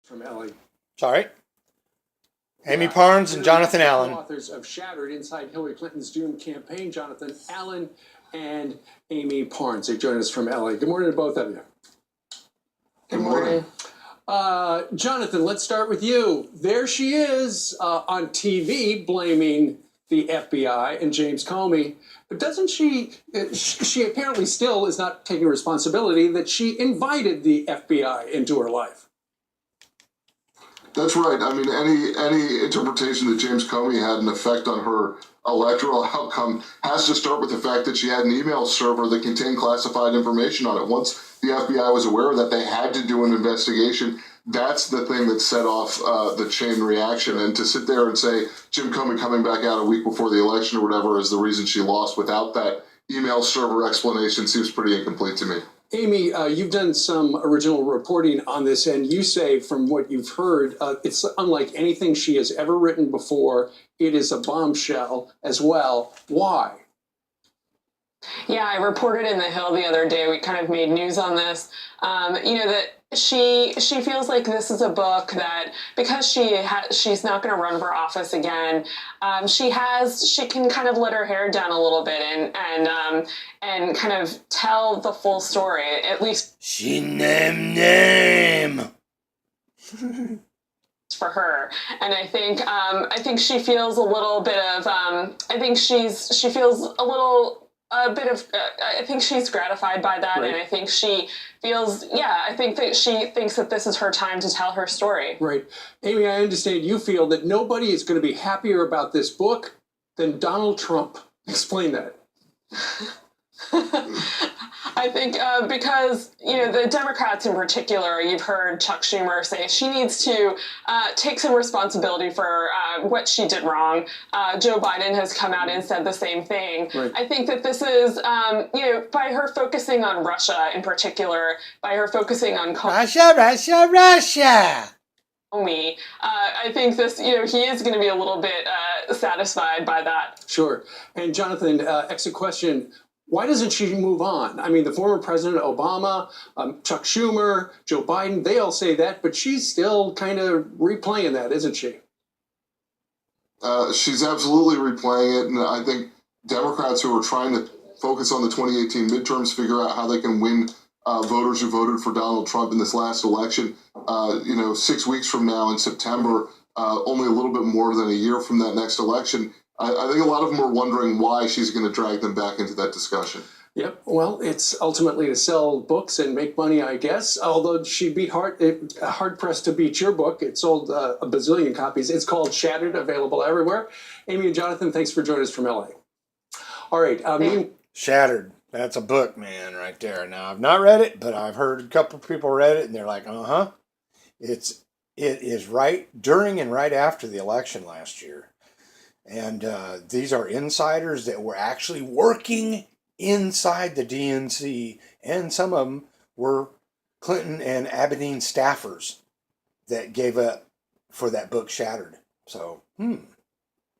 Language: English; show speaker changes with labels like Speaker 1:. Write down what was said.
Speaker 1: From Ellie.
Speaker 2: Sorry. Amie Parnes and Jonathan Allen.
Speaker 1: Authors of Shattered Inside Hillary Clinton's Doomed Campaign, Jonathan Allen and Amie Parnes. They join us from LA. Good morning to both of you.
Speaker 3: Good morning.
Speaker 1: Jonathan, let's start with you. There she is on TV blaming the FBI and James Comey. But doesn't she apparently still is not taking responsibility that she invited the FBI into her life.
Speaker 3: That's right. I mean, any interpretation that James Comey had an effect on her electoral outcome has to start with the fact that she had an email server that contained classified information on it. Once the FBI was aware that they had to do an investigation, that's the thing that set off the chain reaction. And to sit there and say Jim Comey coming back out a week before the election or whatever is the reason she lost without that email server explanation seems pretty incomplete to me.
Speaker 1: Amie, you've done some original reporting on this, and you say, from what you've heard, it's unlike anything she has ever written before. It is a bombshell as well. Why?
Speaker 4: Yeah, I reported in The Hill the other day. We kind of made news on this. That she feels like this is a book that, because she's not going to run for office again, she can kind of let her hair down a little bit and kind of tell the full story, at least.
Speaker 2: She name.
Speaker 4: For her, and I think she feels a little bit of she feels a bit of I think she's gratified by that, right. And I think she feels I think that she thinks that this is her time to tell her story.
Speaker 1: Right. Amie, I understand you feel that nobody is going to be happier about this book than Donald Trump. Explain that.
Speaker 4: I think because, the Democrats in particular, you've heard Chuck Schumer say she needs to take some responsibility for what she did wrong. Joe Biden has come out and said the same thing. Right. I think that this is, by her focusing on Russia in particular, by her focusing on
Speaker 2: Russia.
Speaker 4: Comey, I think this, he is going to be a little bit satisfied by that.
Speaker 1: Sure. And Jonathan, exit question. Why doesn't she move on? I mean, the former President Obama, Chuck Schumer, Joe Biden, they all say that, but she's still kind of replaying that, isn't she?
Speaker 3: She's absolutely replaying it, and I think Democrats who are trying to focus on the 2018 midterms figure out how they can win voters who voted for Donald Trump in this last election. 6 weeks from now in September, only a little bit more than a year from that next election, I think a lot of them are wondering why she's going to drag them back into that discussion.
Speaker 1: Yep. Well, it's ultimately to sell books and make money, I guess. Although she'd be hard-pressed to beat your book. It sold a bazillion copies. It's called Shattered, available everywhere. Amie and Jonathan, thanks for joining us from LA. All right.
Speaker 2: Shattered. That's a book, man, right there. Now, I've not read it, but I've heard a couple of people read it, and they're like, It is right during and right after the election last year. And these are insiders that were actually working inside the DNC. And some of them were Clinton and Aberdeen staffers that gave up for that book Shattered. So,